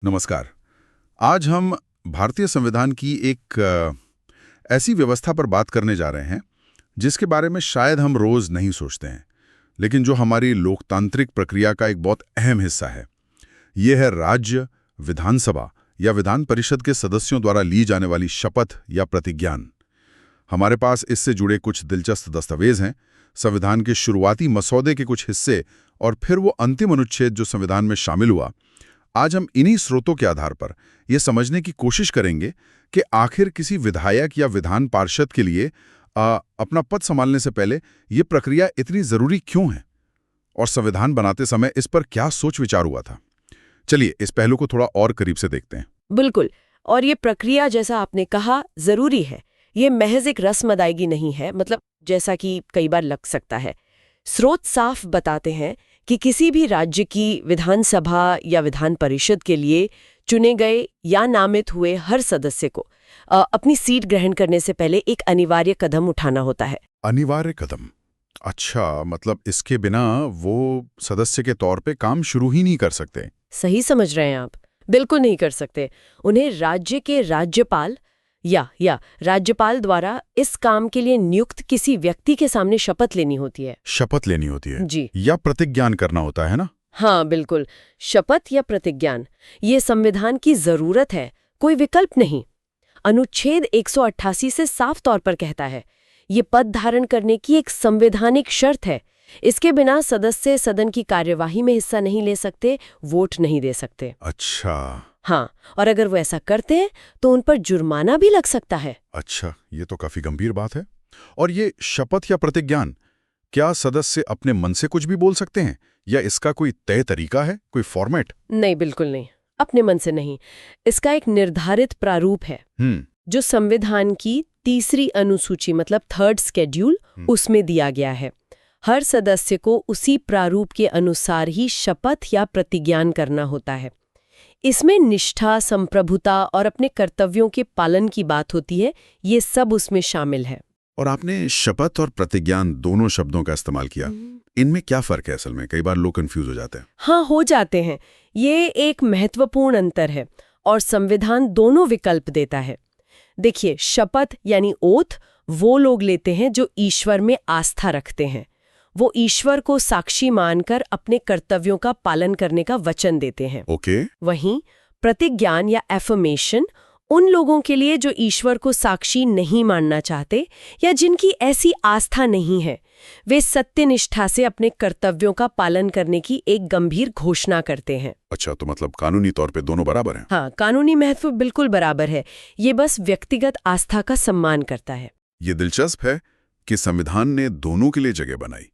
नमस्कार। आज हम भारतीय संविधान की एक ऐसी व्यवस्था पर बात करने जा रहे हैं जिसके बारे में शायद हम रोज नहीं सोचते हैं, लेकिन जो हमारी लोकतांत्रिक प्रक्रिया का एक बहुत अहम हिस्सा है। यह है राज्य, विधानसभा या विधान परिषद के सदस्यों द्वारा ली जाने वाली शपथ या प्रतिज्ञान। हमारे पास इससे जुड़े कुछ दिलचस्प दस्तावेज हैं, संविधान के शुरुआती मसौदे के कुछ हिस्से और फिर वो अंतिम अनुच्छेद जो संविधान में शामिल हुआ। आज हम इन्हीं स्रोतों के आधार पर यह समझने की कोशिश करेंगे कि आखिर किसी विधायक या विधान पार्षद के लिए अपना पद संभालने से पहले यह प्रक्रिया इतनी जरूरी क्यों है और संविधान बनाते समय इस पर क्या सोच विचार हुआ था। चलिए इस पहलू को थोड़ा और करीब से देखते हैं। बिल्कुल। और ये प्रक्रिया, जैसा आपने कहा, जरूरी है। ये महज एक रस्म अदायगी नहीं है, मतलब जैसा कि कई बार लग सकता है। स्रोत साफ बताते हैं कि किसी भी राज्य की विधानसभा या विधान परिषद के लिए चुने गए या नामित हुए हर सदस्य को अपनी सीट ग्रहण करने से पहले एक अनिवार्य कदम उठाना होता है। अनिवार्य कदम? अच्छा, मतलब इसके बिना वो सदस्य के तौर पे काम शुरू ही नहीं कर सकते? सही समझ रहे हैं आप, बिल्कुल नहीं कर सकते। उन्हें राज्य के राज्यपाल या राज्यपाल द्वारा इस काम के लिए नियुक्त किसी व्यक्ति के सामने शपथ लेनी होती है। शपथ लेनी होती है जी, या प्रतिज्ञान करना होता है ना? हाँ बिल्कुल, शपथ या प्रतिज्ञान, ये संविधान की जरूरत है, कोई विकल्प नहीं। अनुच्छेद 188 से साफ तौर पर कहता है, ये पद धारण करने की एक संवैधानिक शर्त है। इसके बिना सदस्य सदन की कार्यवाही में हिस्सा नहीं ले सकते, वोट नहीं दे सकते। अच्छा। हाँ, और अगर वो ऐसा करते हैं तो उन पर जुर्माना भी लग सकता है। अच्छा, ये तो काफी गंभीर बात है। और ये शपथ या प्रतिज्ञान, क्या सदस्य अपने मन से कुछ भी बोल सकते हैं या इसका कोई तय तरीका है, कोई फॉर्मेट? नहीं, बिल्कुल नहीं, अपने मन से नहीं। इसका एक निर्धारित प्रारूप है जो संविधान की तीसरी अनुसूची, मतलब थर्ड शेड्यूल, उसमें दिया गया है। हर सदस्य को उसी प्रारूप के अनुसार ही शपथ या प्रतिज्ञान करना होता है। इसमें निष्ठा, संप्रभुता और अपने कर्तव्यों के पालन की बात होती है। ये सब उसमें शामिल है। और आपने शपथ और प्रतिज्ञान दोनों शब्दों का इस्तेमाल किया, इनमें क्या फर्क है? असल में कई बार लोग कंफ्यूज हो जाते हैं। हाँ, हो जाते हैं। ये एक महत्वपूर्ण अंतर है और संविधान दोनों विकल्प देता है। देखिए, शपथ यानी ओथ वो लोग लेते हैं जो ईश्वर में आस्था रखते हैं। वो ईश्वर को साक्षी मानकर अपने कर्तव्यों का पालन करने का वचन देते हैं। ओके। वहीं प्रतिज्ञान या एफर्मेशन उन लोगों के लिए जो ईश्वर को साक्षी नहीं मानना चाहते या जिनकी ऐसी आस्था नहीं है। वे सत्यनिष्ठा से अपने कर्तव्यों का पालन करने की एक गंभीर घोषणा करते हैं। अच्छा, तो मतलब कानूनी तौर पे दोनों बराबर हैं? हाँ, कानूनी महत्व बिल्कुल बराबर है। ये बस व्यक्तिगत आस्था का सम्मान करता है। ये दिलचस्प है कि संविधान ने दोनों के लिए जगह बनाई।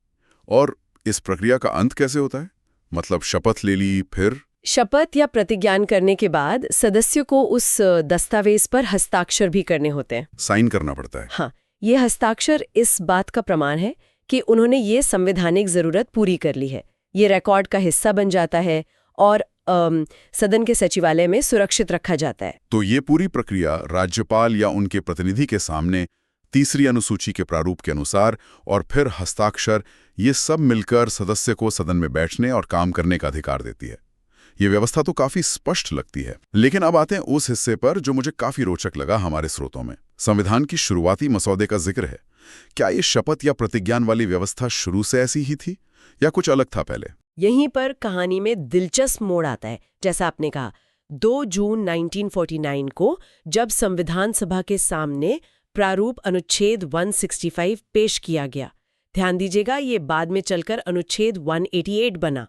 और इस प्रक्रिया का अंत कैसे होता है? मतलब शपथ ले ली, फिर शपथ या प्रतिज्ञान करने के बाद सदस्यों को उस दस्तावेज पर हस्ताक्षर भी करने होते हैं। साइन करना पड़ता है? हाँ, ये हस्ताक्षर इस बात का प्रमाण है कि उन्होंने ये संवैधानिक जरूरत पूरी कर ली है। ये रिकॉर्ड का हिस्सा बन जाता है और सदन के सचिवालय में सुरक्षित रखा जाता है। तो ये पूरी प्रक्रिया राज्यपाल या उनके प्रतिनिधि के सामने तीसरी अनुसूची के प्रारूप के अनुसार और फिर हस्ताक्षर, ये सब मिलकर सदस्य को सदन में बैठने और काम करने का अधिकार देती है। ये व्यवस्था तो काफी स्पष्ट लगती है, लेकिन अब आते हैं उस हिस्से पर जो मुझे काफी रोचक लगा हमारे स्रोतों में। संविधान की शुरुआती मसौदे का जिक्र है। क्या ये शपथ या प्रतिज्ञान वाली व्यवस्था शुरू से ऐसी ही थी या कुछ अलग था पहले? यहीं पर कहानी में दिलचस्प मोड़ आता है। जैसा आपने कहा, 2 जून 1949 को जब संविधान सभा के सामने प्रारूप अनुच्छेद 165 पेश किया गया, ध्यान दीजिएगा, ये बाद में चलकर अनुच्छेद 188 बना।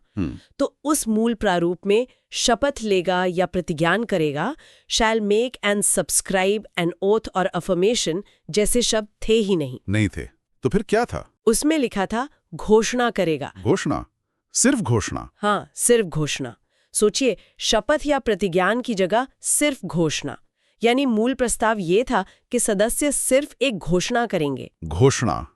तो उस मूल प्रारूप में शपथ लेगा या प्रतिज्ञान करेगा, शैल make and subscribe N oath और अफर्मेशन जैसे शब्द थे ही नहीं थे। तो फिर क्या था? उसमें लिखा था घोषणा करेगा। घोषणा? सिर्फ घोषणा? हाँ, सिर्फ घोषणा। सोचिए, शपथ या प्रतिज्ञान की जगह सिर्फ घोषणा। यानी मूल प्रस्ताव ये था कि सदस्य सिर्फ एक घोषणा करेंगे। घोषणा?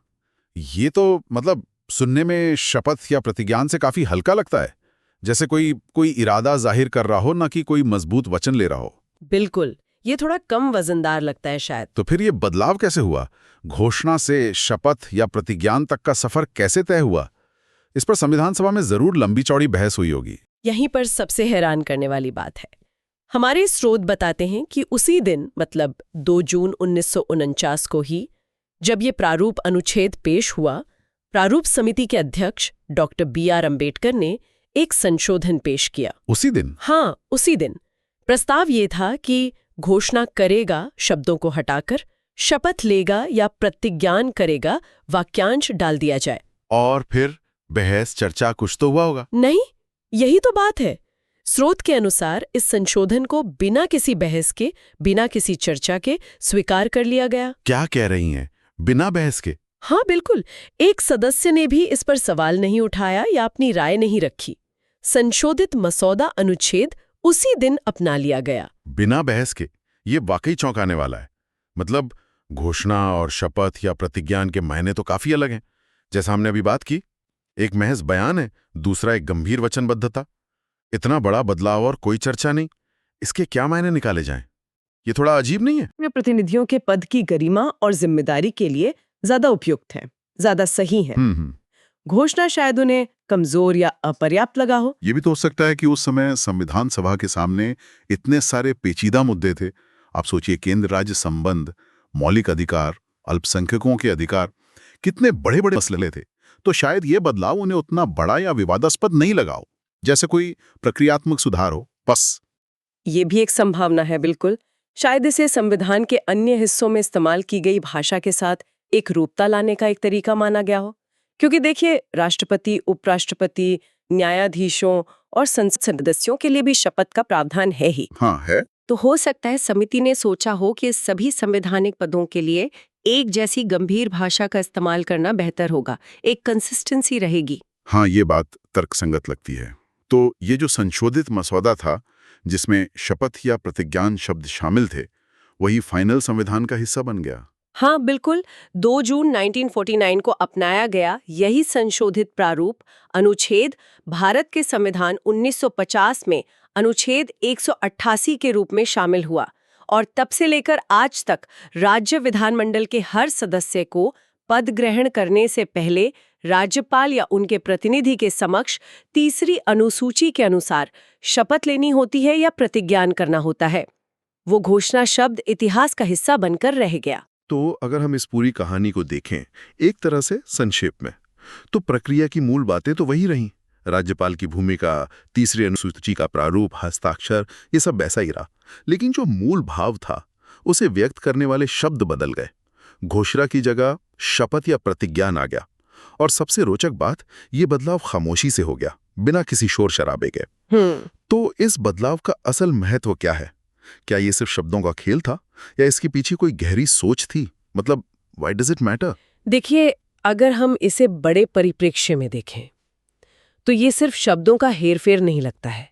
ये तो मतलब सुनने में शपथ या प्रतिज्ञान से काफी हल्का लगता है, जैसे कोई इरादा जाहिर कर रहा हो, ना कि कोई मजबूत वचन ले रहा हो। बिल्कुल, ये थोड़ा कम वजनदार लगता है शायद। तो फिर ये बदलाव कैसे हुआ? घोषणा से शपथ या प्रतिज्ञान तक का सफर कैसे तय हुआ? इस पर संविधान सभा में जरूर लंबी चौड़ी बहस हुई होगी। यहीं पर सबसे हैरान करने वाली बात है, हमारे स्रोत बताते हैं कि उसी दिन मतलब 2 जून 1949 को ही जब ये प्रारूप अनुच्छेद पेश हुआ, प्रारूप समिति के अध्यक्ष डॉक्टर B.R. अम्बेडकर ने एक संशोधन पेश किया। उसी दिन? हाँ, उसी दिन। प्रस्ताव ये था कि घोषणा करेगा शब्दों को हटाकर शपथ लेगा या प्रतिज्ञान करेगा वाक्यांश डाल दिया जाए। और फिर बहस चर्चा कुछ तो हुआ होगा? नहीं, यही तो बात है। स्रोत के अनुसार इस संशोधन को बिना किसी बहस के, बिना किसी चर्चा के स्वीकार कर लिया गया। क्या कह रही हैं? बिना बहस के? हाँ बिल्कुल, एक सदस्य ने भी इस पर सवाल नहीं उठाया या अपनी राय नहीं रखी। संशोधित मसौदा अनुच्छेद उसी दिन अपना लिया गया। बिना बहस के? ये वाकई चौंकाने वाला है। मतलब घोषणा और शपथ या प्रतिज्ञान के मायने तो काफी अलग हैं। जैसा हमने अभी बात की, एक महज बयान है, दूसरा एक गंभीर वचनबद्धता। इतना बड़ा बदलाव और कोई चर्चा नहीं, इसके क्या मायने निकाले जाएं? ये थोड़ा अजीब नहीं है? वे प्रतिनिधियों के पद की गरिमा और जिम्मेदारी के लिए ज्यादा उपयुक्त हैं, ज्यादा सही हैं। घोषणा शायद उन्हें कमजोर या अपर्याप्त लगा हो। ये भी तो हो सकता है कि उस समय संविधान सभा के सामने इतने सारे पेचीदा मुद्दे थे। आप सोचिए, केंद्र राज्य संबंध, मौलिक अधिकार, अल्पसंख्यकों के अधिकार, कितने बड़े बड़े मसले थे। तो शायद ये बदलाव उन्हें उतना बड़ा या विवादास्पद नहीं लगा हो, जैसे कोई प्रक्रियात्मक सुधार हो। बस ये भी एक संभावना है, बिल्कुल। शायद इसे संविधान के अन्य हिस्सों में इस्तेमाल की गई भाषा के साथ एक रूपता लाने का एक तरीका माना गया हो। क्योंकि देखिए, राष्ट्रपति, उपराष्ट्रपति, न्यायाधीशों और संसद सदस्यों के लिए भी शपथ का प्रावधान है ही। हाँ है। तो हो सकता है समिति ने सोचा हो कि सभी संवैधानिक पदों के लिए एक जैसी गंभीर भाषा का इस्तेमाल करना बेहतर होगा, एक कंसिस्टेंसी रहेगी। हाँ, ये बात तर्कसंगत लगती है। तो ये जो संशोधित मसौदा था, जिसमें शपथ या प्रतिज्ञान शब्द शामिल थे, वही फाइनल संविधान का हिस्सा बन गया। हाँ बिल्कुल, 2 जून 1949 को अपनाया गया यही संशोधित प्रारूप अनुच्छेद भारत के संविधान 1950 में अनुच्छेद 188 के रूप में शामिल हुआ और तब से लेकर आज तक राज्य विधानमंडल के हर सदस्य को पद ग्रहण करने से पहले राज्यपाल या उनके प्रतिनिधि के समक्ष तीसरी अनुसूची के अनुसार शपथ लेनी होती है या प्रतिज्ञान करना होता है। वो घोषणा शब्द इतिहास का हिस्सा बनकर रह गया। तो अगर हम इस पूरी कहानी को देखें एक तरह से संक्षेप में, तो प्रक्रिया की मूल बातें तो वही रहीं। राज्यपाल की भूमिका, तीसरी अनुसूची का प्रारूप, हस्ताक्षर, ये सब वैसा ही रहा। लेकिन जो मूल भाव था, उसे व्यक्त करने वाले शब्द बदल गए। घोषणा की जगह शपथ या प्रतिज्ञान आ गया। और सबसे रोचक बात, ये बदलाव खामोशी से हो गया, बिना किसी शोर शराबे के। तो इस बदलाव का असल महत्व क्या है? क्या ये सिर्फ शब्दों का खेल था या इसके पीछे कोई गहरी सोच थी? मतलब व्हाई डज इट मैटर? देखिए, अगर हम इसे बड़े परिप्रेक्ष्य में देखें तो ये सिर्फ शब्दों का हेरफेर नहीं लगता है।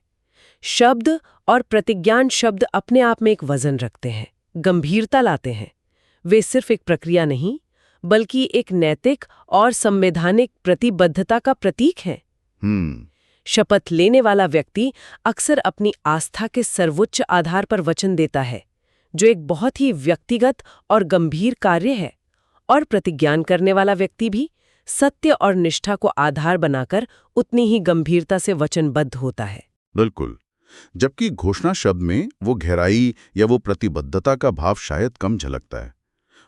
शब्द और प्रतिज्ञान शब्द अपने आप में एक वजन रखते हैं, गंभीरता लाते हैं। वे सिर्फ एक प्रक्रिया नहीं, बल्कि एक नैतिक और संवैधानिक प्रतिबद्धता का प्रतीक हैं। शपथ लेने वाला व्यक्ति अक्सर अपनी आस्था के सर्वोच्च आधार पर वचन देता है, जो एक बहुत ही व्यक्तिगत और गंभीर कार्य है। और प्रतिज्ञान करने वाला व्यक्ति भी सत्य और निष्ठा को आधार बनाकर उतनी ही गंभीरता से वचनबद्ध होता है। बिल्कुल। जबकि घोषणा शब्द में वो गहराई या वो प्रतिबद्धता का भाव शायद कम झलकता है।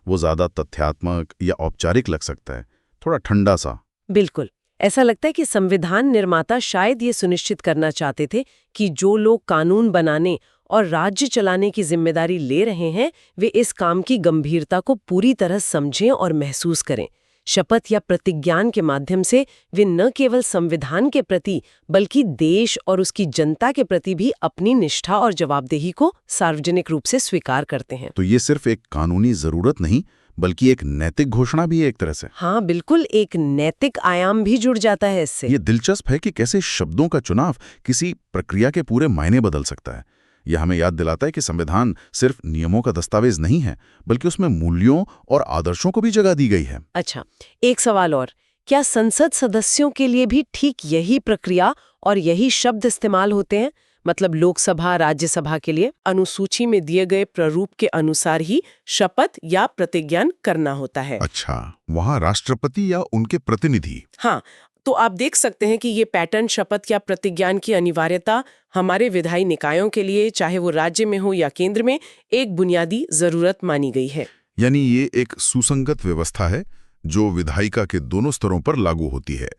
वो ज्यादा तथ्यात्मक या औपचारिक लग सकता है, थोड़ा ठंडा सा। बिल्कुल, ऐसा लगता है कि संविधान निर्माता शायद ये सुनिश्चित करना चाहते थे कि जो लोग कानून बनाने और राज्य चलाने की जिम्मेदारी ले रहे हैं, वे इस काम की गंभीरता को पूरी तरह समझें और महसूस करें। शपथ या प्रतिज्ञान के माध्यम से वे न केवल संविधान के प्रति, बल्कि देश और उसकी जनता के प्रति भी अपनी निष्ठा और जवाबदेही को सार्वजनिक रूप से स्वीकार करते हैं। तो ये सिर्फ एक कानूनी जरूरत नहीं, बल्कि एक नैतिक घोषणा भी है एक तरह से। हाँ बिल्कुल, एक नैतिक आयाम भी जुड़ जाता है इससे। ये दिलचस्प है कि कैसे शब्दों का चुनाव किसी प्रक्रिया के पूरे मायने बदल सकता है। यह हमें याद दिलाता है कि संविधान सिर्फ नियमों का दस्तावेज नहीं है, बल्कि उसमें मूल्यों और आदर्शों को भी जगह दी गई है। अच्छा, एक सवाल और, क्या संसद सदस्यों के लिए भी ठीक यही प्रक्रिया और यही शब्द इस्तेमाल होते हैं? मतलब लोकसभा, राज्यसभा के लिए अनुसूची में दिए गए प्रारूप के अनुसार ही शपथ या प्रतिज्ञान करना होता है। अच्छा, वहाँ राष्ट्रपति या उनके प्रतिनिधि? हाँ, तो आप देख सकते हैं कि ये पैटर्न शपथ या प्रतिज्ञान की अनिवार्यता हमारे विधायी निकायों के लिए, चाहे वो राज्य में हो या केंद्र में, एक बुनियादी जरूरत मानी गई है। यानी ये एक सुसंगत व्यवस्था है जो विधायिका के दोनों स्तरों पर लागू होती है।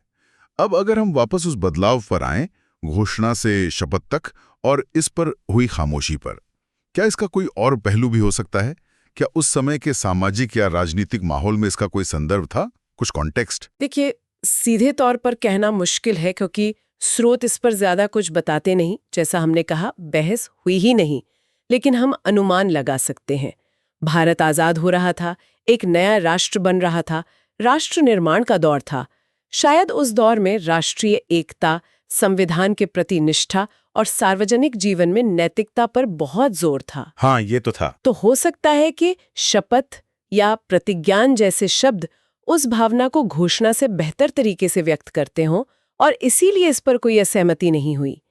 अब अगर हम वापस उस बदलाव पर आएं, घोषणा से शपथ तक और इस पर हुई खामोशी पर, क्या इसका कोई और पहलू भी हो सकता है? क्या उस समय के सामाजिक या राजनीतिक माहौल में इसका कोई संदर्भ था, कुछ कॉन्टेक्स्ट? देखिए, सीधे तौर पर कहना मुश्किल है क्योंकि स्रोत इस पर ज्यादा कुछ बताते नहीं। जैसा हमने कहा, बहस हुई ही नहीं, लेकिन हम अनुमान लगा सकते हैं। भारत आजाद हो रहा था, एक नया राष्ट्र बन रहा था, राष्ट्र निर्माण का दौर था। शायद उस दौर में राष्ट्रीय एकता, संविधान के प्रति निष्ठा और सार्वजनिक जीवन में नैतिकता पर बहुत जोर था। हाँ, ये तो था। तो हो सकता है कि शपथ या प्रतिज्ञान जैसे शब्द उस भावना को घोषणा से बेहतर तरीके से व्यक्त करते हों और इसीलिए इस पर कोई असहमति नहीं हुई।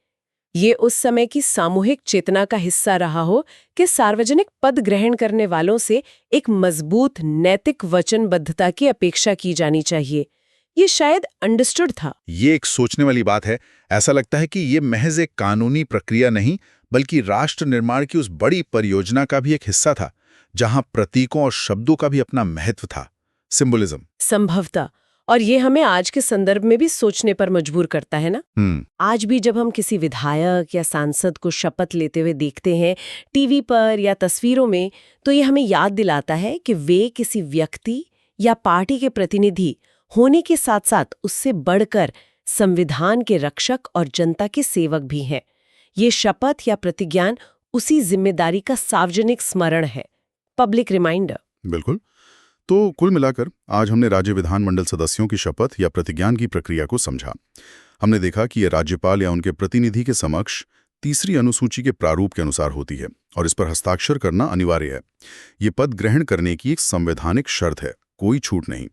ये उस समय की सामूहिक चेतना का हिस्सा रहा हो कि सार्वजनिक पद ग्रहण करने वालों से एक मजबूत नैतिक वचनबद्धता की अपेक्षा की जानी चाहिए। ये शायद अंडरस्टूड था। ये एक सोचने वाली बात है। ऐसा लगता है कि ये महज एक कानूनी प्रक्रिया नहीं, बल्कि राष्ट्र निर्माण की उस बड़ी परियोजना का भी एक हिस्सा था, जहां प्रतीकों और शब्दों का भी अपना महत्व था, सिंबोलिज्म। संभवतः। और ये हमें आज के संदर्भ में भी सोचने पर मजबूर करता है ना। आज भी जब हम किसी विधायक या सांसद को शपथ लेते हुए देखते हैं टीवी पर या तस्वीरों में, तो ये हमें याद दिलाता है कि वे किसी व्यक्ति या पार्टी के प्रतिनिधि होने के साथ साथ उससे बढ़कर संविधान के रक्षक और जनता के सेवक भी हैं। ये शपथ या प्रतिज्ञान उसी जिम्मेदारी का सार्वजनिक स्मरण है, पब्लिक रिमाइंडर। बिल्कुल। तो कुल मिलाकर आज हमने राज्य विधानमंडल सदस्यों की शपथ या प्रतिज्ञान की प्रक्रिया को समझा। हमने देखा कि यह राज्यपाल या उनके प्रतिनिधि के समक्ष तीसरी अनुसूची के प्रारूप के अनुसार होती है और इस पर हस्ताक्षर करना अनिवार्य है। ये पद ग्रहण करने की एक संवैधानिक शर्त है, कोई छूट नहीं।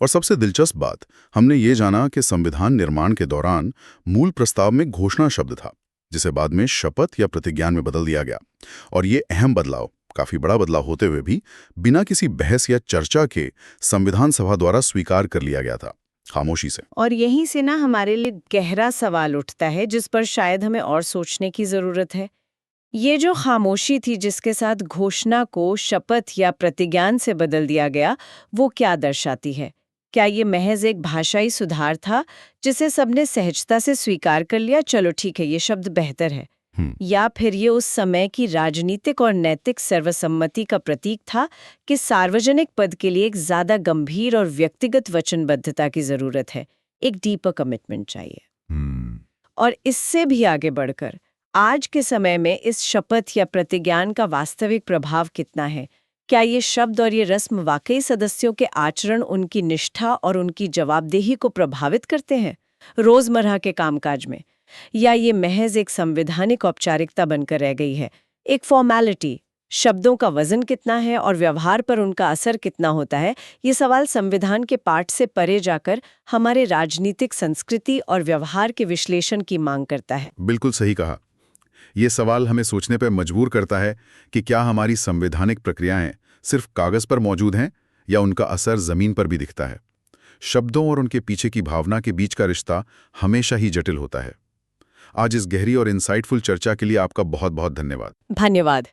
और सबसे दिलचस्प बात, हमने ये जाना कि संविधान निर्माण के दौरान मूल प्रस्ताव में घोषणा शब्द था, जिसे बाद में शपथ या प्रतिज्ञान में बदल दिया गया। और ये अहम बदलाव, काफी बड़ा बदलाव होते हुए भी, बिना किसी बहस या चर्चा के संविधान सभा द्वारा स्वीकार कर लिया गया था, खामोशी से। और यहीं से ना हमारे लिए गहरा सवाल उठता है जिस पर शायद हमें और सोचने की जरूरत है। ये जो खामोशी थी जिसके साथ घोषणा को शपथ या प्रतिज्ञान से बदल दिया गया, वो क्या दर्शाती है? क्या ये महज एक भाषाई सुधार था जिसे सबने सहजता से स्वीकार कर लिया, चलो ठीक है ये शब्द बेहतर है, या फिर ये उस समय की राजनीतिक और नैतिक सर्वसम्मति का प्रतीक था कि सार्वजनिक पद के लिए एक ज्यादा गंभीर और व्यक्तिगत वचनबद्धता की जरूरत है, एक डीपर कमिटमेंट चाहिए। और इससे भी आगे बढ़कर आज के समय में इस शपथ या प्रतिज्ञान का वास्तविक प्रभाव कितना है? क्या ये शब्द और ये रस्म वाकई सदस्यों के आचरण, उनकी निष्ठा और उनकी जवाबदेही को प्रभावित करते हैं रोजमर्रा के कामकाज में, या ये महज एक संवैधानिक औपचारिकता बनकर रह गई है, एक फॉर्मेलिटी? शब्दों का वजन कितना है और व्यवहार पर उनका असर कितना होता है, ये सवाल संविधान के पाठ से परे जाकर हमारे राजनीतिक संस्कृति और व्यवहार के विश्लेषण की मांग करता है। बिल्कुल सही कहा। ये सवाल हमें सोचने पर मजबूर करता है कि क्या हमारी संवैधानिक प्रक्रियाएं सिर्फ कागज पर मौजूद हैं या उनका असर जमीन पर भी दिखता है। शब्दों और उनके पीछे की भावना के बीच का रिश्ता हमेशा ही जटिल होता है। आज इस गहरी और इंसाइटफुल चर्चा के लिए आपका बहुत बहुत धन्यवाद। धन्यवाद।